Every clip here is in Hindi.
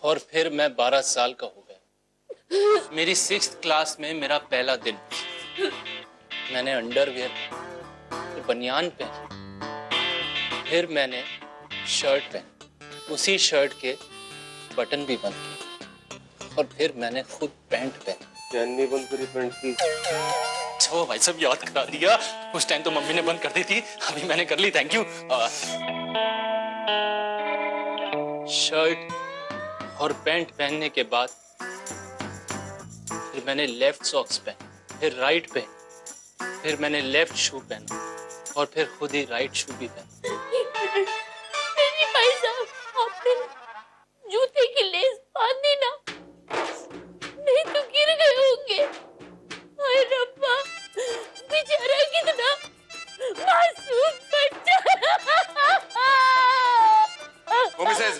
और फिर मैं 12 साल का हो गया। मेरी 6th क्लास में मेरा पहला दिन। मैंने अंडरवियर, बनियान पहनी, फिर मैंने शर्ट पहनी, उसी शर्ट के बटन भी बंद किए, और फिर मैंने खुद पैंट पहनी। चैन नहीं बंद करी पैंट की? अच्छा भाई साहब याद करा दिया, उस टाइम तो मम्मी ने बंद कर दी थी, अभी मैंने कर ली, थैंक यू। शर्ट और पैंट पहनने के बाद फिर मैंने लेफ्ट सॉक्स पहने, फिर राइट पहने, फिर मैंने लेफ्ट शू पहना, और फिर खुद ही राइट शू भी पहना। नहीं भाई साहब, आपने जूते की लेस बांधी ना, नहीं तो गिर गए होंगे। हाय रब्बा, बेचारा कितना मासूम बच्चा। मिसेज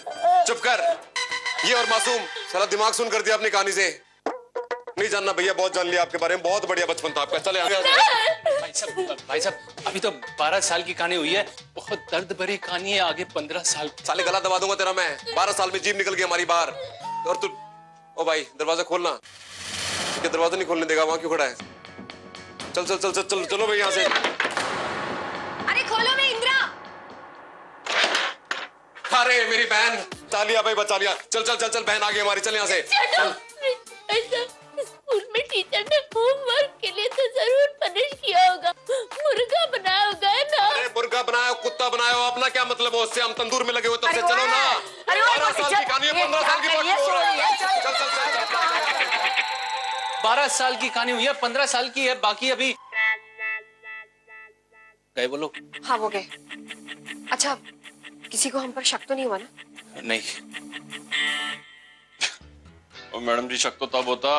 चुप कर, ये और मासूम सारा दिमाग सुन कर दिया अपनी कहानी से। नहीं जानना भैया, बहुत जान लिया आपके बारे में, बहुत बढ़िया बचपन था आपका। चले भाई साहब अभी तो 12 साल की कहानी हुई है, बहुत दर्द भरी कहानी है, आगे 15 साल। साले गला दबा दूंगा तेरा मैं। 12 साल में जीभ निकल गई हमारी बाहर, और तू ओ भाई दरवाजा खोलना। क्या दरवाजा नहीं खोलने देगा? वहां क्यों खड़ा है? चल चल चल चल, चल चलो भाई यहाँ से। अरे खोलो, मैं इंदिरा। अरे मेरी बहन, बचा लिया भाई, बचा लिया। चल चल चल चल, बहन आ गई हमारी, चल यहाँ से। स्कूल में टीचर ने होमवर्क के लिए तो जरूर पनिश किया होगा, मुर्गा बनाया होगा ना। अरे मुर्गा बनाया, कुत्ता बनाया, अपना क्या मतलब है उससे? हम तंदूर में लगे हुए तब से। चलो ना, 12 साल की कहानी है, 15 साल की बात हो रही है। चल चल चल चल। 12 साल की कहानी हुई है, 15 साल की है, बाकी अभी गए वो लोग। हाँ वो गए। अच्छा, किसी को हम पर शक तो नहीं हुआ ना? नहीं। और मैडम जी, शक तो तब होता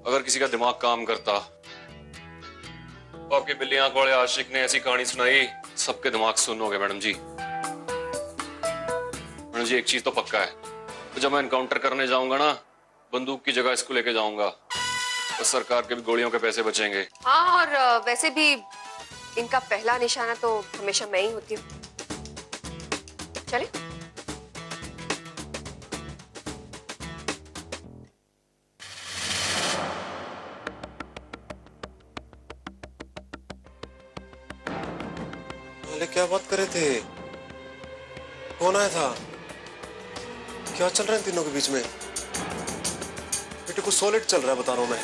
अगर किसी का दिमाग काम करता। आपके बिल्ली आंख वाले आशिक ने ऐसी कहानी सुनाई, सबके दिमाग सुन्न हो गए मैडम जी। मैडम जी एक चीज तो पक्का है, तो जब मैं एनकाउंटर करने जाऊंगा ना, बंदूक की जगह इसको लेके जाऊंगा, तो सरकार के भी गोलियों के पैसे बचेंगे। हाँ, और वैसे भी इनका पहला निशाना तो हमेशा मैं ही होती हूँ। चले? अरे क्या बात कर रहे थे? कौन आया था? क्या चल रहा है इन तीनों के बीच में? बेटे कुछ सॉलिड चल रहा है, बता रहा हूं मैं।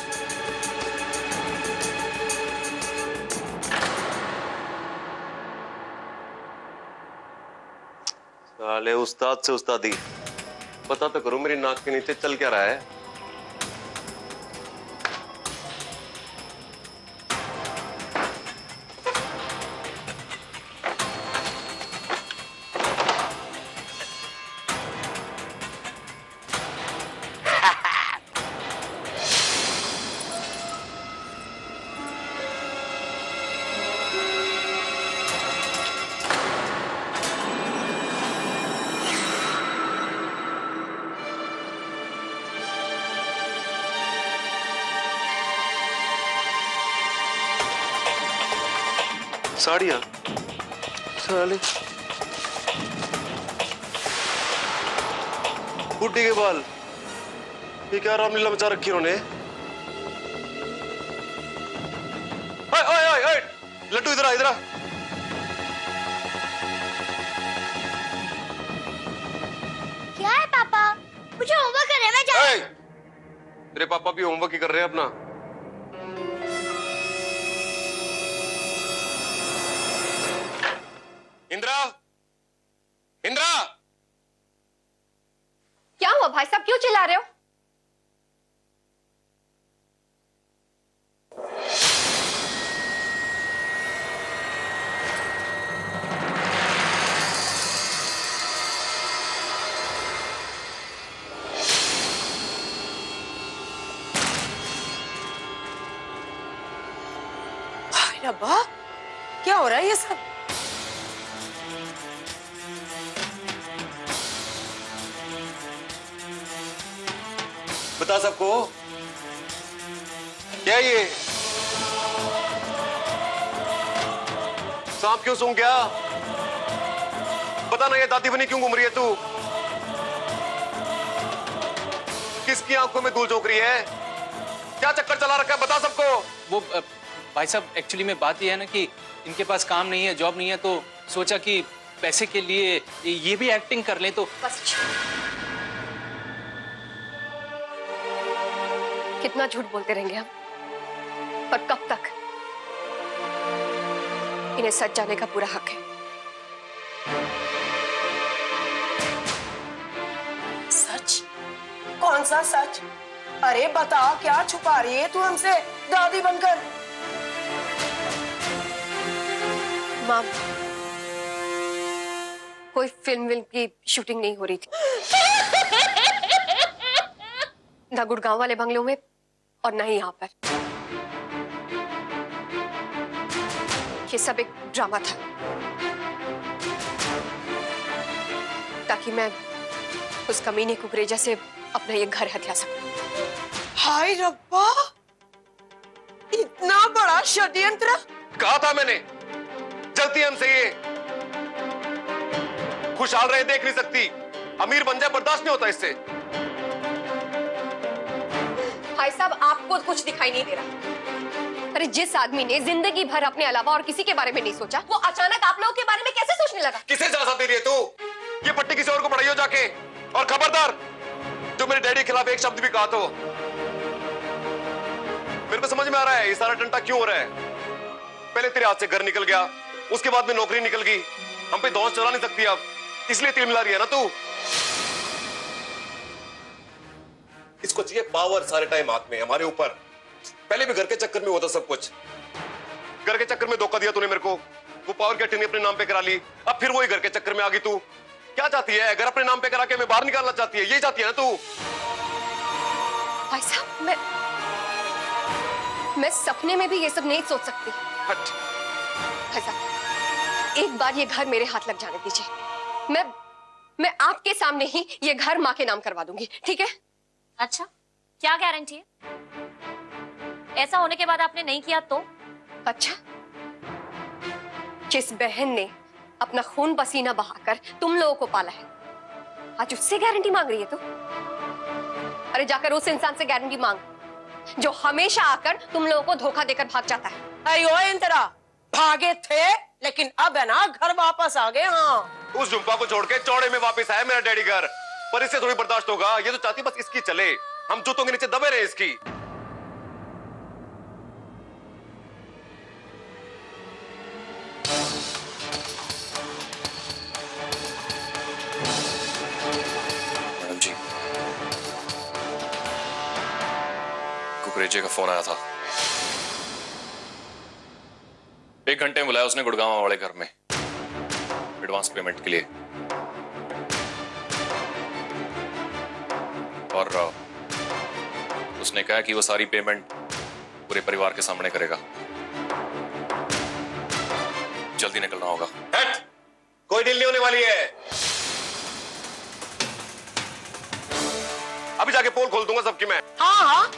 साले उस्ताद से उस्तादी, पता तो करो मेरी नाक के नीचे चल क्या रहा है। साड़ियाँ साले, बुड्ढी के बाल, ये क्या रामलीला मचा रखी उन्होंने? ओए ओए ओए ओए, लड्डू इधर आ, इधर आ। क्या है पापा? मुझे होमवर्क करने में जा। तेरे पापा भी होमवर्क ही कर रहे हैं अपना। इंदिरा, इंदिरा! क्या हुआ भाई साहब, क्यों चिल्ला रहे हो? रब्बा, क्या हो रहा है ये सब? बता सबको, क्या ये सांप क्यों सूंघ गया? बता ना, ये दादी बनी क्यों घूम रही है तू? किसकी आंखों में धूल झोंक रही है? क्या चक्कर चला रखा है, बता सबको। वो भाई साहब एक्चुअली में बात ये है ना कि इनके पास काम नहीं है, जॉब नहीं है, तो सोचा कि पैसे के लिए ये भी एक्टिंग कर लें। तो बस कितना झूठ बोलते रहेंगे हम, पर कब तक? इन्हें सच जाने का पूरा हक है। सच? कौन सा सच? अरे बता, क्या छुपा रही है तू हमसे दादी बनकर? माम, कोई फिल्म की शूटिंग नहीं हो रही थी, ना गुड़गांव वाले बंगलों में और ना ही यहाँ पर। ये सब एक ड्रामा था ताकि मैं उस कमीने कुकरेजा से अपना ये घर हथिया सकूं। हाय रब्बा, इतना बड़ा षड्यंत्र! कहा था मैंने, जलती है हमसे ये। खुशहाल रहे देख नहीं सकती, अमीर बन जाए बर्दाश्त नहीं होता इससे। भाई साहब, आपको कुछ दिखाई नहीं दे रहा? अरे जिस आदमी ने जिंदगी भर अपने अलावा और किसी के बारे में नहीं सोचा, वो अचानक आप लोगों के बारे में कैसे सोचने लगा? किसे जा दे रही है तू? ये पट्टी किसी और को पढ़ाई हो जाके। और खबरदार, जो मेरे डैडी के खिलाफ एक शब्द भी कहा तो। मेरे को समझ में आ रहा है ये सारा टंटा क्यों हो रहा है। पहले तेरे हाथ से घर निकल गया, उसके बाद में नौकरी निकल गई, हम पे दोस्त चला नहीं सकती अब, इसलिए तिल मिला रही है ना तू। इसको चाहिए पावर सारे टाइम हाथ में हमारे ऊपर। पहले भी घर के चक्कर में होता सब कुछ। घर के चक्कर में धोखा दिया तूने मेरे को, वो पावर की अटर्नी अपने नाम पे करा ली, अब फिर वही घर के चक्कर में आ गई तू। क्या चाहती है? घर अपने नाम पे करा के हमें बाहर निकालना चाहती है, ये चाहती है ना तू? भाई साहब, मैं सपने में भी ये सब नहीं सोच सकती। हट। भाई साहब, एक बार ये घर मेरे हाथ लग जाने दीजिए। मैं आपके सामने ही ये घर माँ के नाम करवा दूंगी, ठीक है? अच्छा, क्या गारंटी है? ऐसा होने के बाद आपने नहीं किया तो? अच्छा, जिस बहन ने अपना खून पसीना बहाकर तुम लोगों को पाला है, आज उससे गारंटी मांग रही है तू? अरे जाकर उस इंसान से गारंटी मांग जो हमेशा आकर तुम लोगों को धोखा देकर भाग जाता है। अयो इंदिरा, भागे थे लेकिन अब है ना घर वापस आ गए। हाँ, उस झुम्पा को छोड़ के चौड़े में वापस आया मेरा डैडी घर, पर इससे थोड़ी बर्दाश्त होगा। ये तो चाहती बस इसकी चले, हम जूतों के नीचे दबे रहे इसकी। मैडम जी, कुकरेजे का फोन आया था। 1 घंटे में बुलाया उसने गुड़गांव वाले घर में एडवांस पेमेंट के लिए, और उसने कहा कि वो सारी पेमेंट पूरे परिवार के सामने करेगा। जल्दी निकलना होगा। हट! कोई डील नहीं होने वाली है। अभी जाके पोल खोल दूंगा सबकी मैं। हाँ हाँ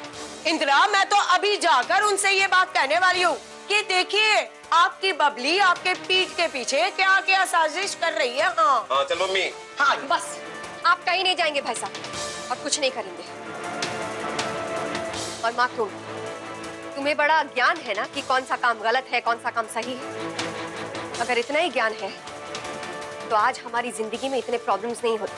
इंदिरा, मैं तो अभी जाकर उनसे ये बात कहने वाली हूँ कि देखिए आपकी बबली आपके पीठ के पीछे क्या क्या साजिश कर रही है। हाँ हाँ चल मम्मी। हाँ बस, आप कहीं नहीं जाएंगे भाई साहब, और कुछ नहीं करेंगे। और माँ, तुम्हें बड़ा ज्ञान है ना कि कौन सा काम गलत है, कौन सा काम सही है। अगर इतना ही ज्ञान है तो आज हमारी जिंदगी में इतने प्रॉब्लम्स नहीं होते।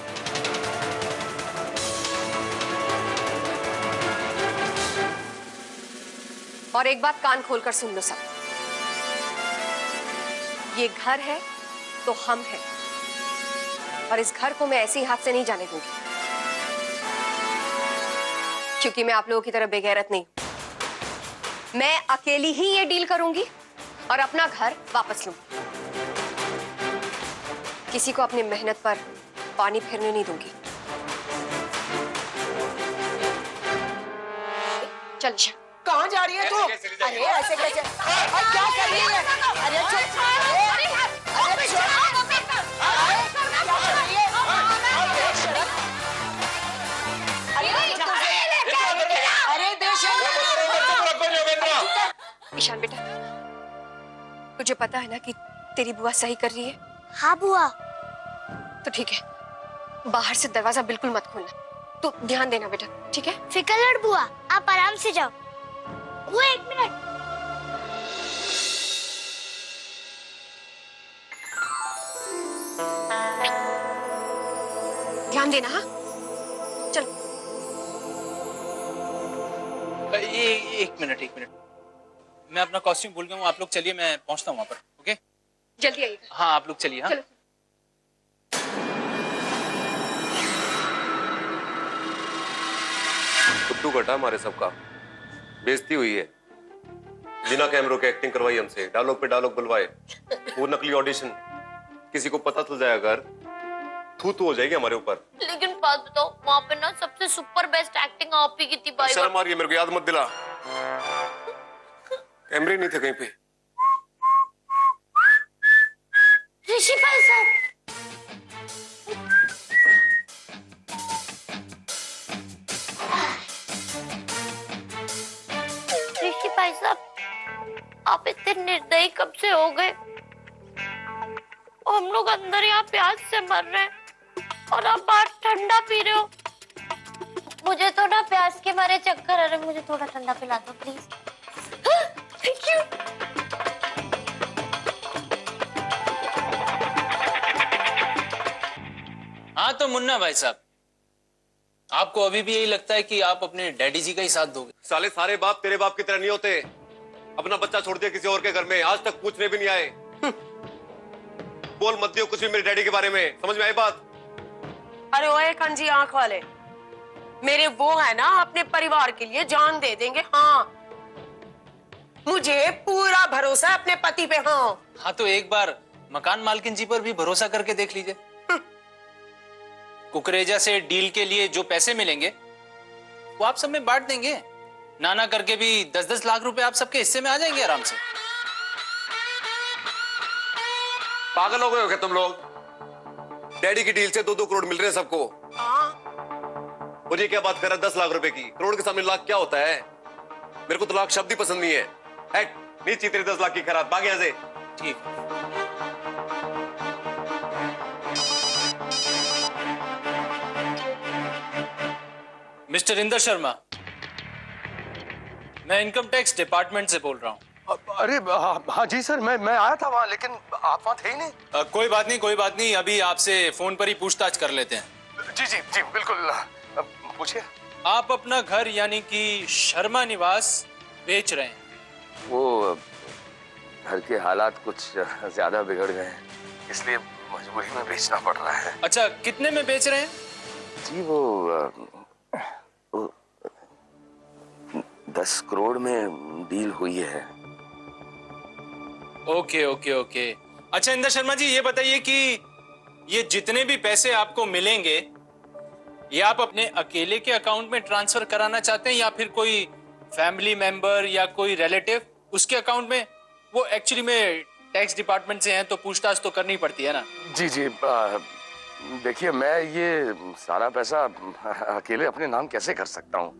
और एक बात कान खोलकर सुन लो सब, ये घर है तो हम हैं, और इस घर को मैं ऐसे ही हाथ से नहीं जाने दूंगी, क्योंकि मैं आप लोगों की तरह बेगैरत नहीं। मैं अकेली ही ये डील करूंगी और अपना घर वापस लूंगी। किसी को अपनी मेहनत पर पानी फेरने नहीं दूंगी। चल शा। कहाँ जा रही है तू? अरे ऐसे कैसे? और क्या कर रही है? अरे चुप! अरे चुप! क्या कर रही है? अरे बेशर्म! ईशान बेटा, तुझे पता है ना कि तेरी बुआ सही कर रही है? हाँ बुआ। तो ठीक है, बाहर से दरवाजा बिल्कुल मत खोलना, तू ध्यान देना बेटा, ठीक है? फिकलड़ बुआ, आप आराम से जाओ। वो 1 मिनट। ध्यान देना, हाँ? चल। एक मिनट, एक मिनट। मैं अपना कॉस्ट्यूम भूल गया हूँ, आप लोग चलिए, मैं पहुंचता हूँ वहां पर। ओके, जल्दी आइएगा। हाँ आप लोग चलिए। हाँ चलो। खुद्दू घटा हमारे सबका, बेइज्जती हुई है। बिना कैमरों के एक्टिंग करवाई हमसे, डायलॉग पे डायलॉग बुलवाए, वो नकली ऑडिशन। किसी को पता चल जाएगा अगर, थू हो जाएगी हमारे ऊपर। लेकिन बात बताओ, वहाँ पे ना सबसे सुपर बेस्ट एक्टिंग आप ही की थी भाई। शर्म आ रही है मेरे को, याद मत दिला। कैमरे नहीं थे कहीं पे। ऋषि भाई साहब, ऋषि भाई साहब, आप इतने निर्दयी कब से हो गए? हम लोग अंदर यहाँ प्यास से मर रहे हैं और आप बाहर ठंडा पी रहे हो। मुझे तो ना प्यास के मारे चक्कर आ रहे, मुझे थोड़ा ठंडा पिला दो प्लीज। Thank you. हाँ तो मुन्ना भाई साहब, आपको अभी भी यही लगता है कि आप अपने डैडी जी का ही साथ दोगे? साले सारे बाप तेरे बाप की तरह नहीं होते। अपना बच्चा छोड़ दिया किसी और के घर में, आज तक पूछने भी नहीं आए। बोल मत दियो कुछ भी मेरे डैडी के बारे में, समझ में आई बात? अरे ओए कंजी आंख वाले, मेरे वो है ना अपने परिवार के लिए जान दे देंगे। हाँ, मुझे पूरा भरोसा है अपने पति पे। हाँ तो एक बार मकान मालकिन जी पर भी भरोसा करके देख लीजिए। कुकरेजा से डील के लिए जो पैसे मिलेंगे वो आप सब में बांट देंगे। नाना करके भी 10-10 लाख रुपए आप सबके हिस्से में आ जाएंगे आराम से। पागल हो गए हो क्या तुम लोग? डैडी की डील से 2-2 करोड़ मिल रहे हैं सबको। और ये क्या बात कर रहा है 10 लाख रुपए की? करोड़ के सामने लाख क्या होता है? मेरे को तो लाख शब्द ही पसंद नहीं है। नहीं चाहिए तेरे 10 लाख की खराब, भाग यहाँ से। ठीक। मिस्टर इंदर शर्मा, मैं इनकम टैक्स डिपार्टमेंट से बोल रहा हूँ। अरे हाँ जी सर, मैं आया था वहाँ, लेकिन आप वहाँ थे ही नहीं। कोई बात नहीं, कोई बात नहीं, अभी आपसे फोन पर ही पूछताछ कर लेते हैं। जी जी जी बिल्कुल, पूछिए। आप अपना घर यानी कि शर्मा निवास बेच रहे हैं? वो घर के हालात कुछ ज्यादा बिगड़ गए हैं, इसलिए मजबूरी में बेचना पड़ रहा है। अच्छा, कितने में बेच रहे हैं? जी वो 10 करोड़ में डील हुई है। Okay okay okay. अच्छा इंदर शर्मा जी, ये बताइए कि ये जितने भी पैसे आपको मिलेंगे ये आप अपने अकेले के अकाउंट में ट्रांसफर कराना चाहते हैं या फिर कोई फैमिली मेंबर या कोई रिलेटिव उसके अकाउंट में? वो एक्चुअली में टैक्स डिपार्टमेंट से हैं तो पूछताछ तो करनी पड़ती है ना। जी जी, देखिए मैं ये सारा पैसा अकेले अपने नाम कैसे कर सकता हूँ?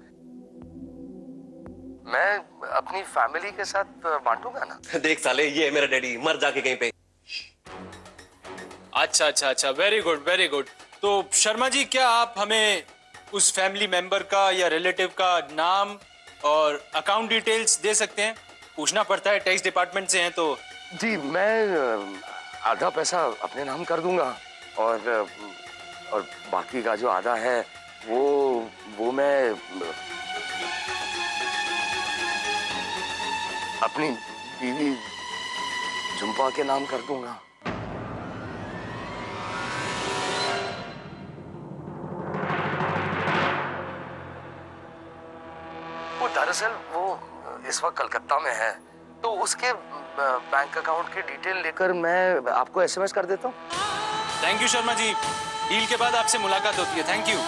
मैं अपनी फैमिली के साथ बांटूंगा ना। देख साले, ये है मेरा डैडी, मर जाके कहीं पे। अच्छा अच्छा अच्छा, वेरी गुड वेरी गुड। तो शर्मा जी, क्या आप हमें उस फैमिली मेंबर का या रिलेटिव का नाम और अकाउंट डिटेल्स दे सकते हैं? पूछना पड़ता है, टैक्स डिपार्टमेंट से हैं तो। जी, मैं आधा पैसा अपने नाम कर दूंगा और बाकी का जो आधा है वो मैं अपनी बीवी झुम्पा के नाम कर दूंगा। वो दरअसल वो इस वक्त कलकत्ता में है, तो उसके बैंक अकाउंट की डिटेल लेकर मैं आपको एसएमएस कर देता हूँ। Thank you Sharma ji, deal के बाद आपसे मुलाकात होती है। Thank you.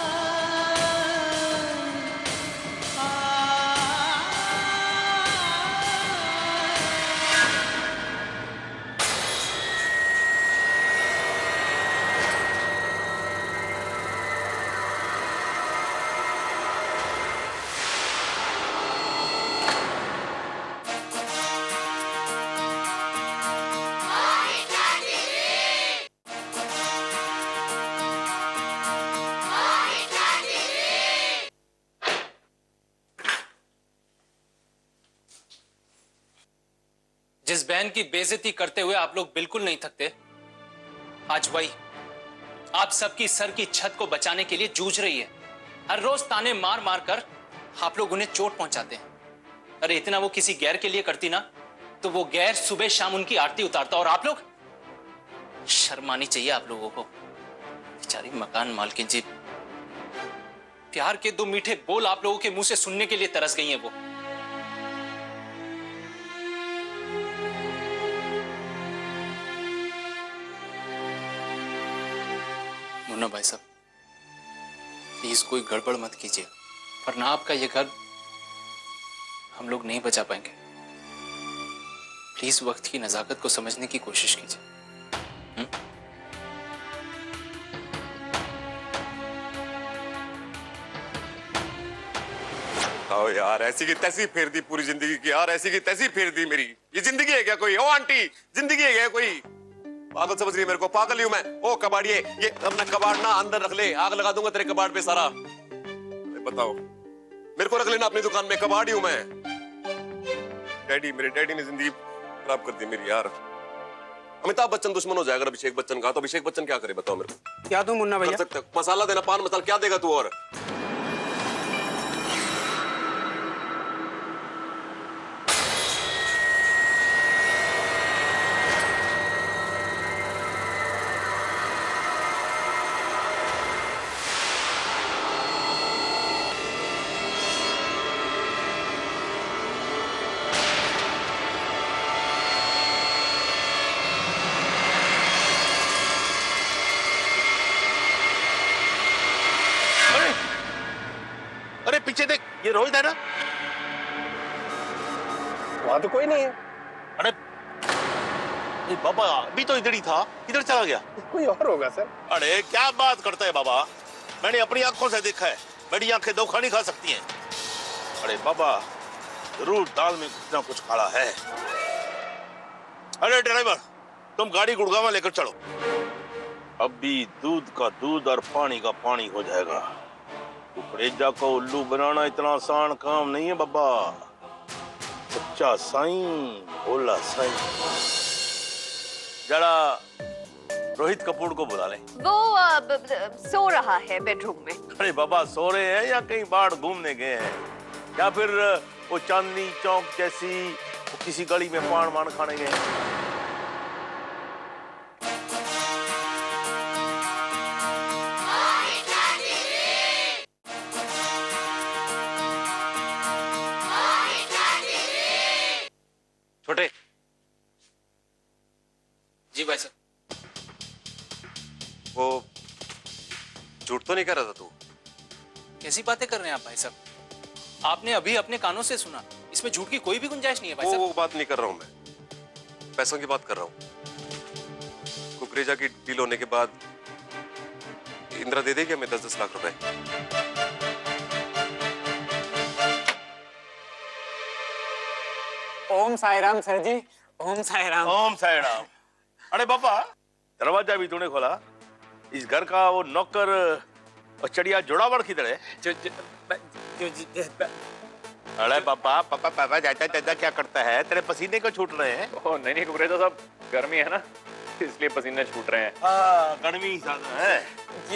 इस बहन की बेइज्जती करते हुए आप लोग बिल्कुल नहीं थकते। आज वही आप सबकी सर की छत को बचाने के लिए जूझ रही है। हर रोज ताने मार मार कर आप लोग उन्हें चोट पहुंचाते हैं। अरे इतना वो किसी गैर के लिए करती ना, तो वो गैर सुबह शाम उनकी आरती उतारता, और आप लोग, शर्म आनी चाहिए आप लोगों को। बेचारी मकान मालकिन जी, प्यार के दो मीठे बोल आप लोगों के मुंह से सुनने के लिए तरस गई हैं वो। मुन्ना भाई साहब, प्लीज कोई गड़बड़ मत कीजिए, वरना आपका ये घर हम लोग नहीं बचा पाएंगे। प्लीज वक्त की नजाकत को समझने की कोशिश कीजिए। आओ यार, ऐसी की तैसी फेर दी पूरी जिंदगी की यार, ऐसी की तैसी फेर दी मेरी। ये जिंदगी है क्या कोई? ओ आंटी, जिंदगी है क्या कोई? पागल समझ रही है मेरे को? पागल ही हूं मैं। ओ कबाड़िए, ये अपना कबाड़ ना अंदर रख ले, आग लगा दूंगा तेरे कबाड़ पे सारा। बताओ, मेरे को रख लेना अपनी दुकान में, कबाड़ ही हूं मैं। डैडी, मेरे डैडी ने जिंदगी खराब कर दी मेरी यार। अमिताभ बच्चन दुश्मन हो जाएगा अभिषेक बच्चन का, तो अभिषेक बच्चन क्या करे बताओ मेरे को? क्या दूं मुन्ना भैया? कर सकते हो मसाला देना, पान मसाला क्या देगा तू? और अरे पीछे देख, ये रोहित है ना? वहां तो कोई नहीं है। अरे अरे बाबा, अभी तो इधर ही था, इधर चला गया। कोई और होगा सर। अरे क्या बात करता है बाबा, मैंने अपनी आंखों से देखा है। मेरी आंखें धोखा नहीं खा सकती हैं। अरे बाबा, जरूर दाल में कुछ ना कुछ काला है। अरे ड्राइवर, तुम गाड़ी गुड़गांव लेकर चलो। अभी दूध का दूध और पानी का पानी हो जाएगा। कुकरेजा को उल्लू बनाना इतना आसान काम नहीं है बाबा। सच्चा साईं, भोला साईं। जरा रोहित कपूर को बुला ले। वो सो रहा है बेडरूम में। अरे बाबा, सो रहे हैं या कहीं बाहर घूमने गए हैं, या फिर वो चांदनी चौक जैसी वो किसी गली में पान मान खाने गए हैं? छोटे जी भाई साहब। वो झूठ तो नहीं कर रहा था तू? कैसी बातें कर रहे हैं आप भाई साहब? आपने अभी अपने कानों से सुना, इसमें झूठ की कोई भी गुंजाइश नहीं है भाई साहब। वो बात नहीं कर रहा हूं मैं, पैसों की बात कर रहा हूं। कुकरेजा की डील होने के बाद इंदिरा दे देगी हमें 10-10 लाख रुपए। ओम साई राम सर जी, ओम साई राम। ओम साई राम। अरे बाबा, दरवाजा भी तूने खोला। इस घर का वो नौकर और चढ़िया जोड़ावर किधर है? अरे बाबा, पापा पापा जाता जाता क्या करता है? तेरे पसीने को छूट रहे हैं। ओह नहीं नहीं कुकरेजा साहब, गर्मी है ना, इसलिए पसीने छूट रहे हैं। हाँ, गर्मी ज्यादा है।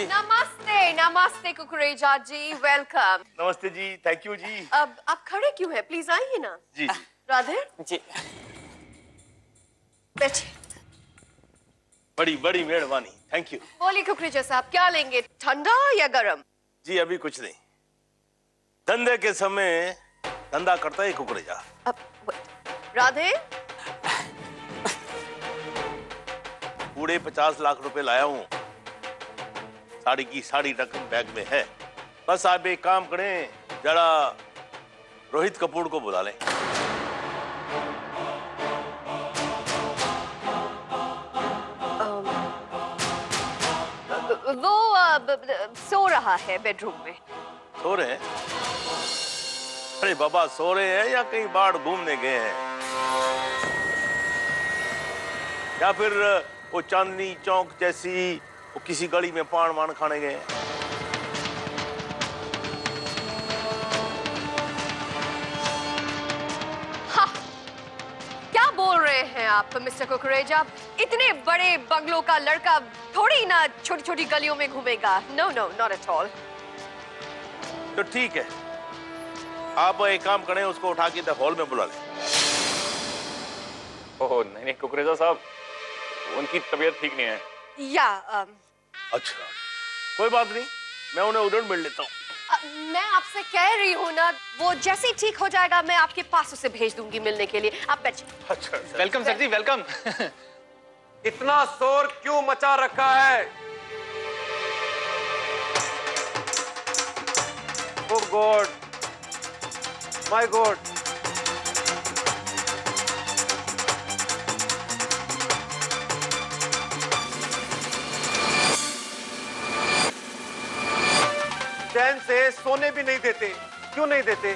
नमस्ते, नमस्ते कुकरेजा जी, वेलकम। नमस्ते जी, थैंक यू जी। अब आप खड़े क्यों हैं? प्लीज आइए ना। जी जी राधे, जी बैठिए। बड़ी बड़ी मेहरबानी, थैंक यू। बोलिए कुकरेजा साहब, क्या लेंगे, ठंडा या गरम? जी अभी कुछ नहीं, धंधे के समय धंधा करता है कुकरेजा। अब राधे, पूरे 50 लाख रुपए लाया हूँ। साड़ी की साड़ी रकम बैग में है। बस आप एक काम करें, जरा रोहित कपूर को बुला लें। वो सो रहा है बेडरूम में। सो रहे हैं? अरे बाबा, सो रहे हैं या कहीं बाहर घूमने गए हैं, या फिर वो चांदनी चौक जैसी वो किसी गली में पान मान खाने गए हैं? हाँ, क्या बोल रहे हैं आप मिस्टर कुकरेजा? इतने बड़े बंगलों का लड़का थोड़ी ना छोटी छोटी गलियों में घूमेगा। No no, not at all. तो ठीक है, आप एक काम करें, उसको उठा के हॉल में बुला लें। ओह नहीं कुकरेजा साहब, उनकी तबीयत ठीक नहीं है। या अच्छा, कोई बात नहीं, मैं उन्हें उधर मिल लेता हूँ। मैं आपसे कह रही हूँ ना, वो जैसे ही ठीक हो जाएगा मैं आपके पास उसे भेज दूंगी मिलने के लिए। आप बैठिए। अच्छा वेलकम सर जी, वेलकम। इतना शोर क्यों मचा रखा है? ओह गॉड, माय गॉड। चैन से सोने भी नहीं देते। क्यों नहीं देते?